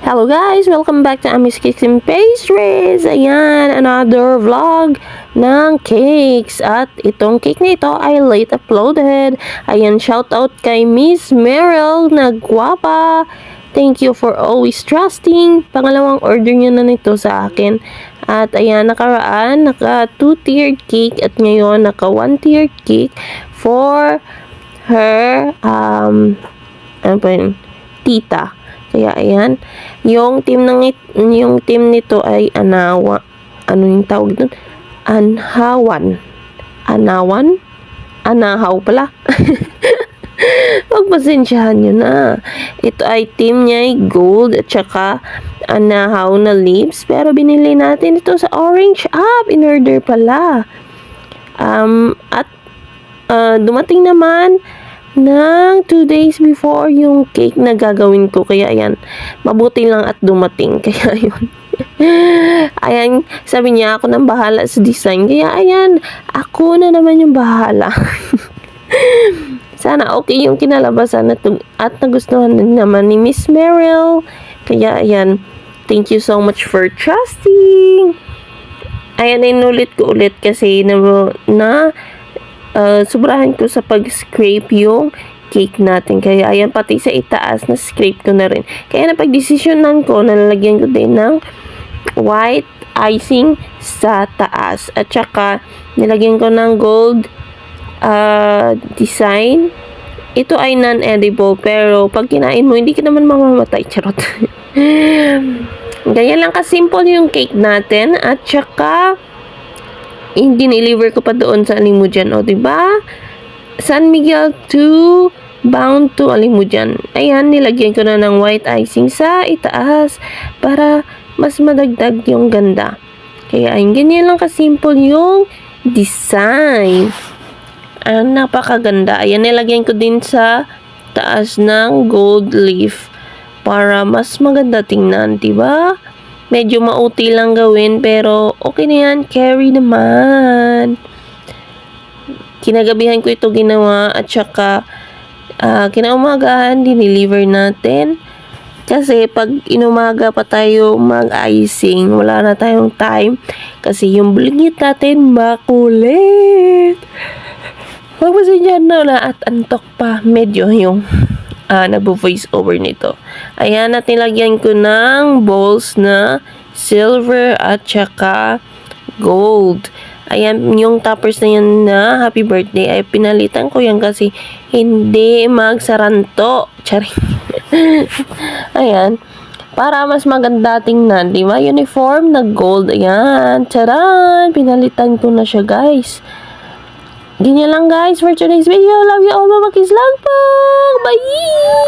Hello guys! Welcome back to Ami's Cakes and Pastries! Ayan, another vlog ng cakes. At itong cake na ito ay late uploaded. Ayan, shoutout kay Miss Meryl na gwapa. Thank you for always trusting. Pangalawang order niya na nito sa akin. At ayan, nakaraan, naka 2-tiered cake at ngayon naka 1-tiered cake for her, ano pa yun? Tita. Kaya ayan, yung team nito ay Anawa. Ano yung tawag doon? Anahaw pala. Pagpasensyahan nyo na. Ito ay team niya ay gold at saka anahaw na lips. Pero binili natin ito sa Orange App. In order pala. At dumating naman ng 2 days before yung cake na gagawin ko. Kaya ayan, mabuti lang at dumating. Kaya yun. Ayan, sabi niya ako nang bahala sa design. Kaya ayan, ako na naman yung bahala. Sana okay yung kinalabasan at nagustuhan din naman ni Miss Meryl. Kaya ayan, thank you so much for trusting. Ayan, inulit ko ulit kasi sobrahan ko sa pag-scrape yung cake natin. Kaya ayan, pati sa itaas na scrape ko na rin. Kaya napag-desisyonan ko, nalalagyan ko din ng white icing sa taas. At saka, nilagyan ko ng gold design. Ito ay non-edible, pero pag kinain mo, hindi ka naman mamamatay. Charot. Ganyan lang kasimple yung cake natin. At saka, dineliver ko pa doon sa Alimujan. O, diba? San Miguel to bound to Alimujan. Ayan, nilagyan ko na ng white icing sa itaas para mas madagdag yung ganda. Kaya, ayun, ganyan lang kasimple yung design. Napakaganda. Ayan, nilagyan ko din sa taas ng gold leaf para mas maganda tingnan, diba? Medyo mauti lang gawin, pero okay na yan. Carry naman. Kinagabihan ko ito ginawa at saka kinaumagahan, dineliver natin. Kasi pag inumaga pa tayo mag-icing, wala na tayong time. Kasi yung buligit natin makulit. Pagpasinyan na at antok pa. Medyo yung nagbo-voice over nito. Ayan, at nilagyan ko ng balls na silver at saka gold. Ayan, yung toppers na yan na happy birthday ay pinalitan ko yan kasi hindi magsaranto. Charing. Ayan. Para mas maganda tingnan, di ba? Uniform na gold. Ayan. Charan! Pinalitan ko na siya, guys. Ganyan lang guys for today's video. Love you all, Mama Kiss lang po. Bye!